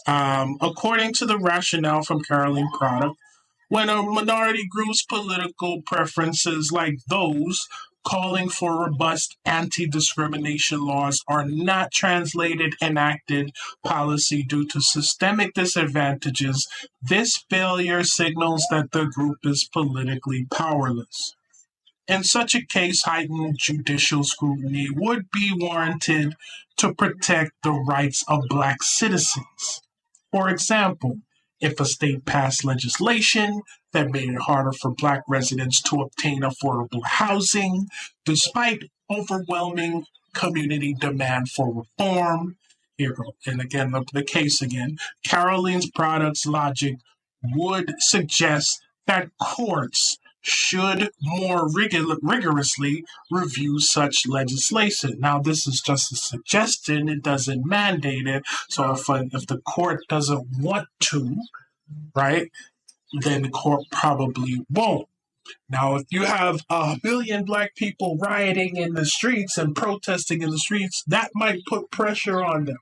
According to the rationale from Caroline Product, when a minority group's political preferences, like those calling for robust anti-discrimination laws, are not translated enacted policy due to systemic disadvantages, this failure signals that the group is politically powerless. In such a case, heightened judicial scrutiny would be warranted to protect the rights of Black citizens. For example, if a state passed legislation that made it harder for Black residents to obtain affordable housing, despite overwhelming community demand for reform, here, and again, the case again, Caroline's Products logic would suggest that courts should more rigorously review such legislation. Now, this is just a suggestion, it doesn't mandate it. So if the court doesn't want to, right, then the court probably won't. Now, if you have 1 billion Black people rioting in the streets and protesting in the streets, that might put pressure on them.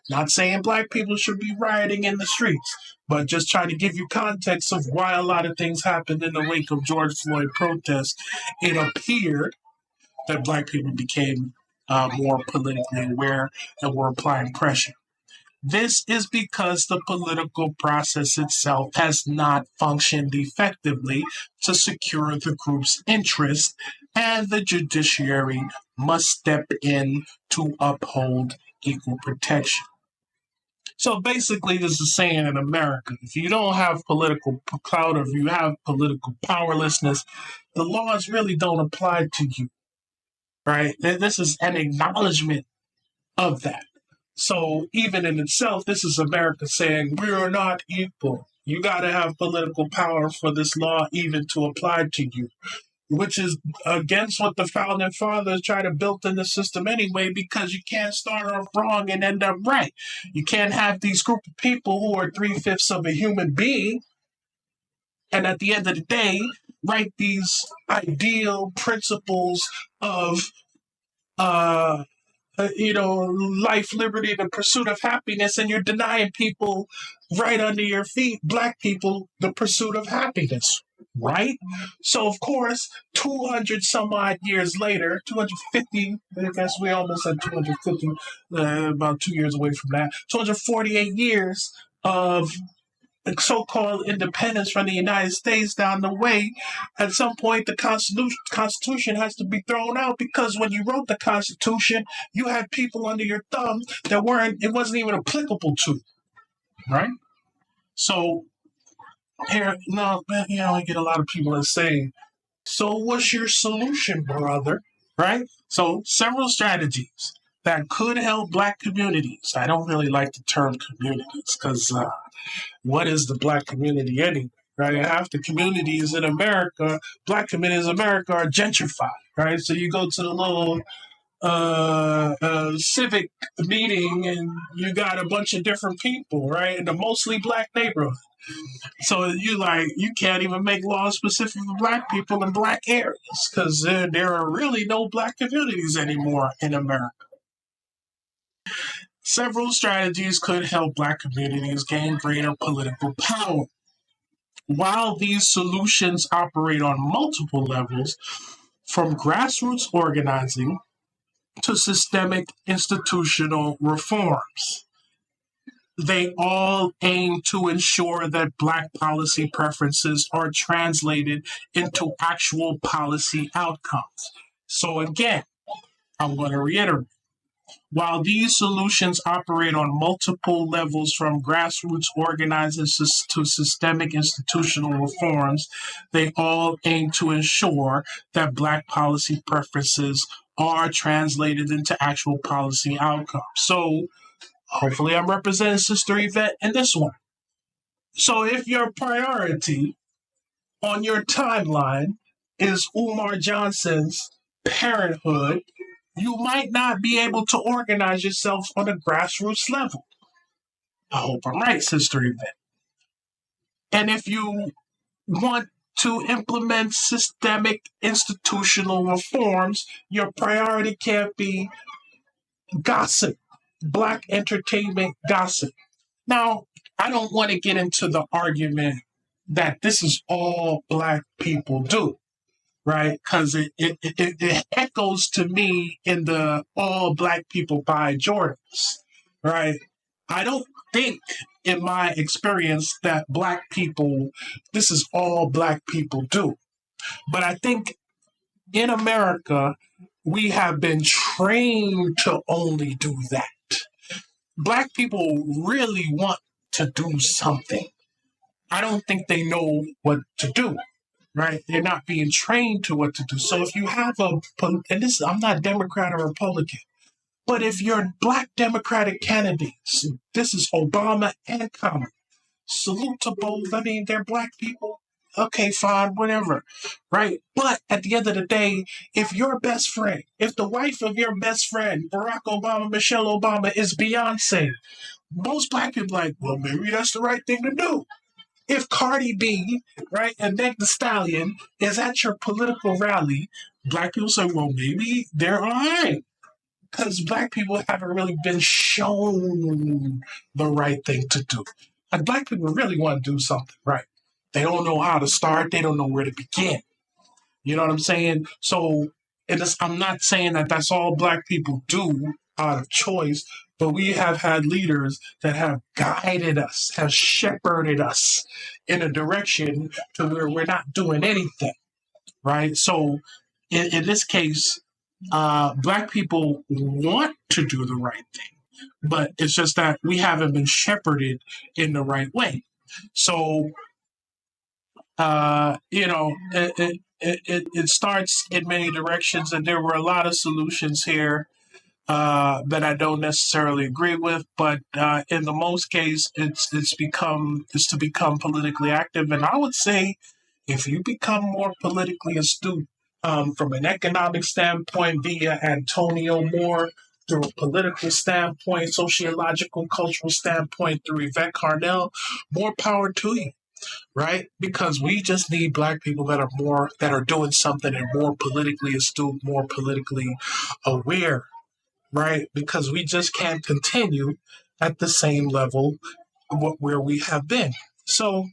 Not saying Black people should be rioting in the streets, but just trying to give you context of why a lot of things happened in the wake of George Floyd protests. It appeared that Black people became more politically aware and were applying pressure. This is because the political process itself has not functioned effectively to secure the group's interest, and the judiciary must step in to uphold equal protection. So basically, this is saying in America, if you don't have political clout or if you have political powerlessness, the laws really don't apply to you, right? This is an acknowledgement of that. So even in itself, this is America saying we are not equal. You got to have political power for this law even to apply to you, which is against what the founding fathers try to build in the system anyway, because you can't start off wrong and end up right. You can't have these group of people who are 3/5 of a human being, and at the end of the day, write these ideal principles of life, liberty, the pursuit of happiness, and you're denying people right under your feet, Black people, the pursuit of happiness, right? So, of course, 200 some odd years later, 250, I guess we almost had 250, about 2 years away from that, 248 years of so-called independence from the United States down the way, at some point the Constitution has to be thrown out, because when you wrote the Constitution, you had people under your thumb that it wasn't even applicable to, right? So here, no, I get a lot of people that say, so what's your solution, brother? Right? So several strategies that could help Black communities. I don't really like the term communities because what is the Black community anyway? Right? Half the communities in America, Black communities in America, are gentrified. Right? So you go to the little civic meeting and you got a bunch of different people, right? In a mostly Black neighborhood. So you can't even make laws specific for Black people in Black areas because there are really no Black communities anymore in America. Several strategies could help Black communities gain greater political power. While these solutions operate on multiple levels, from grassroots organizing to systemic institutional reforms, they all aim to ensure that Black policy preferences are translated into actual policy outcomes. So again, I'm going to reiterate. While these solutions operate on multiple levels, from grassroots organizing to systemic institutional reforms, they all aim to ensure that Black policy preferences are translated into actual policy outcomes. So hopefully I'm representing Sister Yvette in this one. So if your priority on your timeline is Umar Johnson's parenthood, you might not be able to organize yourself on a grassroots level. I hope I'm right, Sister Yvette. And if you want to implement systemic institutional reforms, your priority can't be gossip, Black entertainment gossip. Now, I don't want to get into the argument that this is all Black people do, right? Because it echoes to me in the all Black people buy Jordans, right? I don't think, in my experience, that Black people, this is all Black people do. But I think in America, we have been trained to only do that. Black people really want to do something. I don't think they know what to do, right? They're not being trained to what to do. So if you have and this, I'm not Democrat or Republican, but if you're Black Democratic candidates, this is Obama and Kamala. Salute to both. I mean, they're Black people. Okay, fine, whatever, right? But at the end of the day, if your best friend, if the wife of your best friend, Barack Obama, Michelle Obama, is Beyonce, most Black people are like, well, maybe that's the right thing to do. If Cardi B, right, and Meg the Stallion is at your political rally, Black people say, well, maybe they're all right. Because Black people haven't really been shown the right thing to do. Like, Black people really want to do something right. They don't know how to start. They don't know where to begin. You know what I'm saying? So I'm not saying that that's all Black people do out of choice, but we have had leaders that have guided us, have shepherded us in a direction to where we're not doing anything, right? So in this case, Black people want to do the right thing, but it's just that we haven't been shepherded in the right way. So, it starts in many directions, and there were a lot of solutions here that I don't necessarily agree with, but in the most case, it's to become politically active, and I would say if you become more politically astute from an economic standpoint via Antonio Moore, through a political standpoint, sociological, cultural standpoint through Yvette Carnell, more power to you, right? Because we just need Black people that are doing something and more politically astute, more politically aware, right? Because we just can't continue at the same level where we have been. So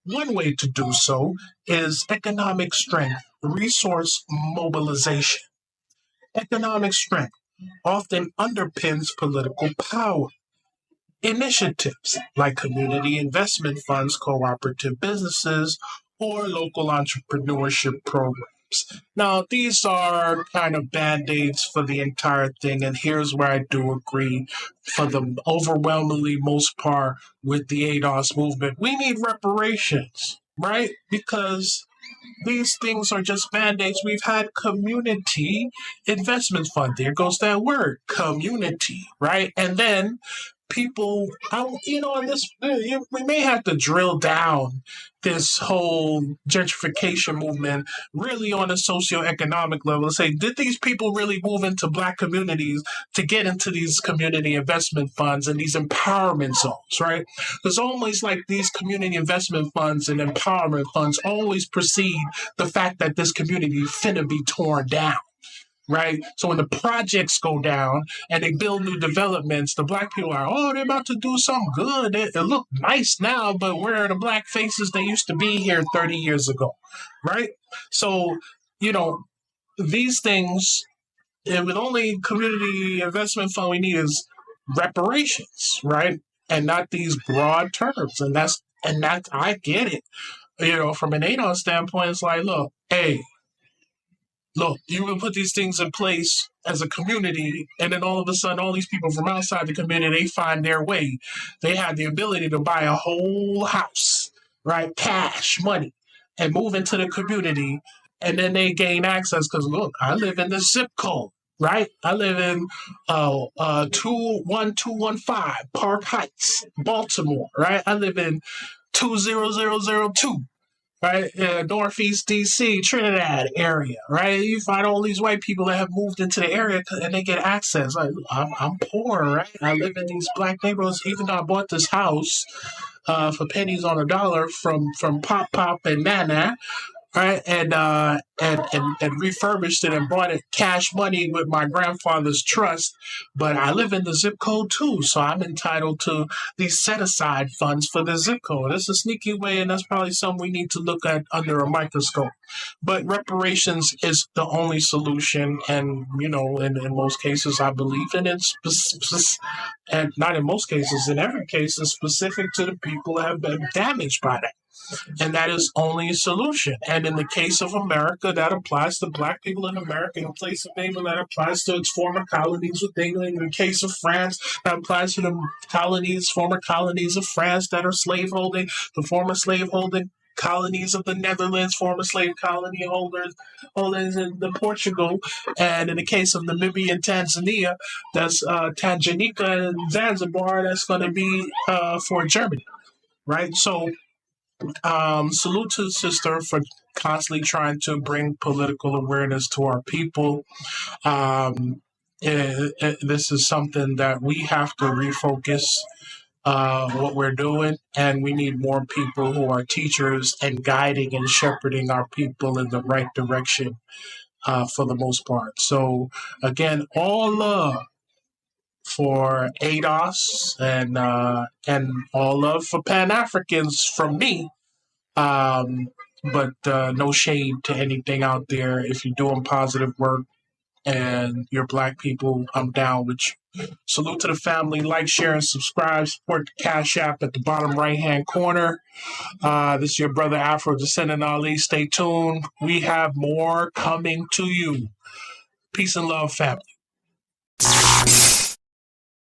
one way to do so is economic strength, resource mobilization. Economic strength often underpins political power. Initiatives like community investment funds, cooperative businesses, or local entrepreneurship programs. Now, these are kind of band-aids for the entire thing, and here's where I do agree for the overwhelmingly most part with the ADOS movement. We need reparations, right? Because these things are just band-aids. We've had community investment fund. There goes that word, community, right? And then people, on this, we may have to drill down this whole gentrification movement really on a socioeconomic level and say, did these people really move into Black communities to get into these community investment funds and these empowerment zones, right? It's always like these community investment funds and empowerment funds always precede the fact that this community finna be torn down. Right? So when the projects go down and they build new developments, the Black people are, oh, they're about to do something good. It look nice now, but where are the Black faces that used to be here 30 years ago? Right? So, these things, and with only community investment fund we need is reparations, right? And not these broad terms. And that's I get it. From an ADOS standpoint, it's like, look, you will put these things in place as a community, and then all of a sudden, all these people from outside the community, they find their way. They have the ability to buy a whole house, right? Cash, money, and move into the community, and then they gain access because, look, I live in this zip code, right? I live in 21215 Park Heights, Baltimore, right? I live in 20002. Right, Northeast DC, Trinidad area, right? You find all these white people that have moved into the area and they get access. Like, I'm poor, right? I live in these Black neighborhoods. Even though I bought this house for pennies on a dollar from Pop and Nana, right? And refurbished it and bought it cash money with my grandfather's trust. But I live in the zip code too, so I'm entitled to these set aside funds for the zip code. It's a sneaky way, and that's probably something we need to look at under a microscope. But reparations is the only solution, and in most cases, I believe, and not in most cases, in every case, is specific to the people that have been damaged by that. And that is only a solution. And in the case of America, that applies to Black people in America. In the place of England, that applies to its former colonies with England. In the case of France, that applies to the former colonies of France that are slaveholding, the former slaveholding colonies of the Netherlands, former slave colony holders in Portugal, and in the case of Namibia and Tanzania, that's Tanganyika and Zanzibar. That's going to be for Germany, right? So salute to the sister for constantly trying to bring political awareness to our people. This is something that we have to refocus what we're doing, and we need more people who are teachers and guiding and shepherding our people in the right direction for the most part. So, again, all love for ADOS and all love for Pan Africans from me. But no shade to anything out there. If you're doing positive work and you're Black people, I'm down with you. Salute to the family. Like, share, and subscribe. Support the Cash App at the bottom right-hand corner. This is your brother AfroDescendant Ali. Stay tuned. We have more coming to you. Peace and love, family.